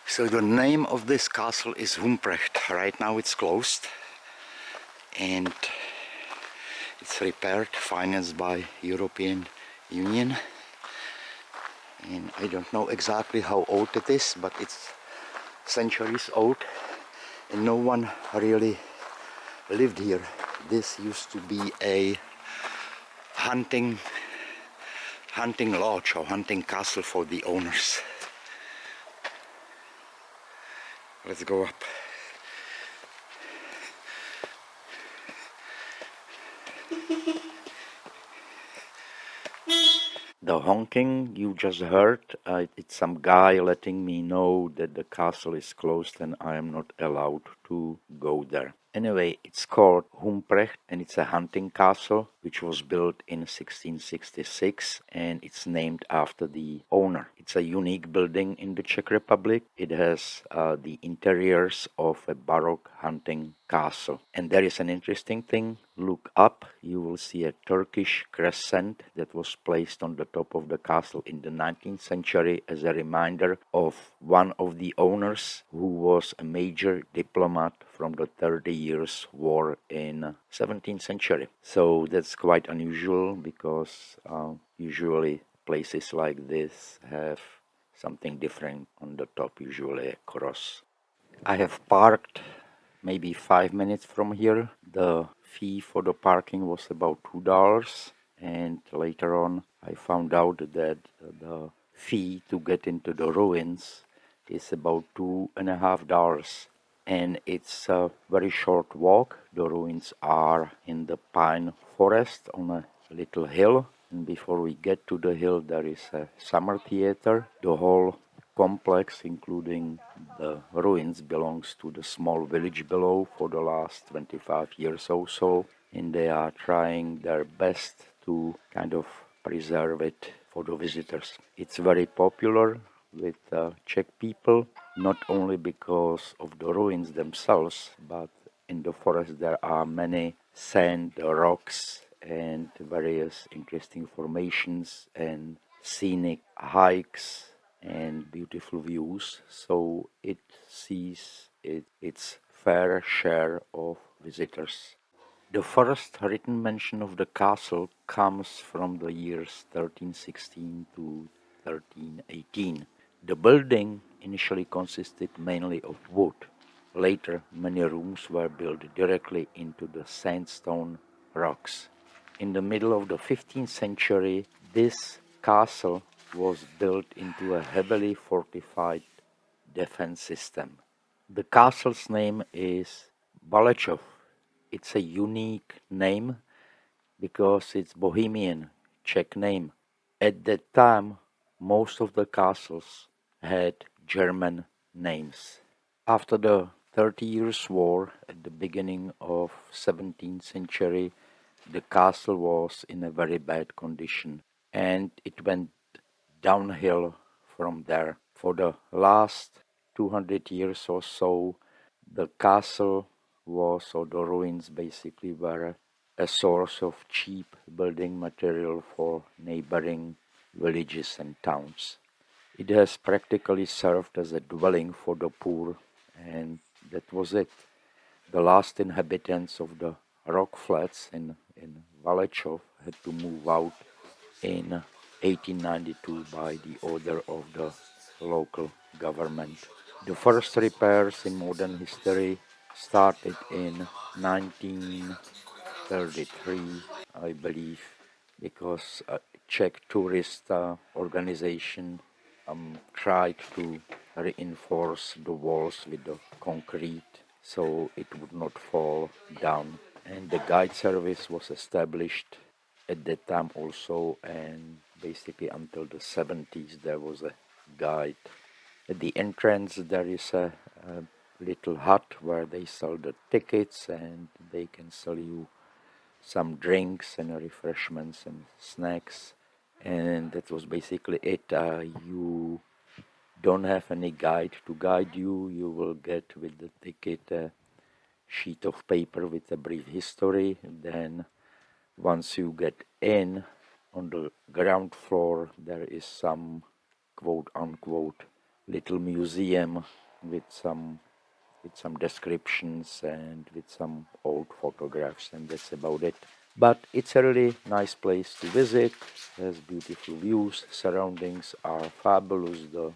So the name of this castle is Humprecht. Right now it's closed and it's repaired, financed by European Union. And I don't know exactly how old it is, but it's centuries old and no one really lived here. This used to be a hunting lodge or hunting castle for the owners. Let's go up. The honking you just heard, it's some guy letting me know that the castle is closed and I am not allowed to go there. Anyway, it's called Humprecht and it's a hunting castle which was built in 1666 and it's named after the owner. It's a unique building in the Czech Republic. It has the interiors of a Baroque hunting castle. And there is an interesting thing. Look up, you will see a Turkish crescent that was placed on the top of the castle in the 19th century as a reminder of one of the owners who was a major diplomat from the 30 Years' War in 17th century. So that's quite unusual because usually places like this have something different on the top, usually a cross. I have parked maybe 5 minutes from here. The fee for the parking was about $2, and later on I found out that the fee to get into the ruins is about $2.50, and it's a very short walk. The ruins are in the pine forest on a little hill, and before we get to the hill there is a summer theater. The whole complex, including the ruins, belongs to the small village below for the last 25 years or so, and they are trying their best to kind of preserve it for the visitors. It's very popular with Czech people, not only because of the ruins themselves, but in the forest there are many sand, rocks, and various interesting formations and scenic hikes and beautiful views, so it sees its fair share of visitors. The first written mention of the castle comes from the years 1316 to 1318. The building initially consisted mainly of wood. Later, many rooms were built directly into the sandstone rocks. In the middle of the 15th century, this castle was built into a heavily fortified defense system. The castle's name is Valečov. It's a unique name because it's Bohemian, Czech name. At that time, most of the castles had German names. After the 30 Years' War at the beginning of 17th century, the castle was in a very bad condition and it went downhill from there. For the last 200 years or so, the castle was, or the ruins basically were, a source of cheap building material for neighboring villages and towns. It has practically served as a dwelling for the poor, and that was it. The last inhabitants of the rock flats in Valečov had to move out in 1892 by the order of the local government. The first repairs in modern history started in 1933, I believe, because a Czech tourist organization tried to reinforce the walls with the concrete so it would not fall down. And the guide service was established at that time also, and basically until the 70s there was a guide. At the entrance there is a little hut where they sell the tickets and they can sell you some drinks and refreshments and snacks, and that was basically it. You don't have any guide to guide you. You will get with the ticket a sheet of paper with a brief history. Then once you get in, on the ground floor there is some quote unquote little museum with some descriptions and with some old photographs, and that's about it. But it's a really nice place to visit, has beautiful views, surroundings are fabulous, the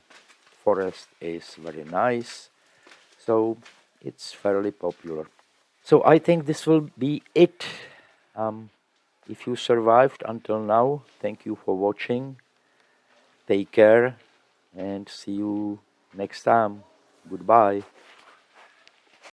forest is very nice, so it's fairly popular. So I think this will be it. If you survived until now, thank you for watching. Take care and see you next time. Goodbye.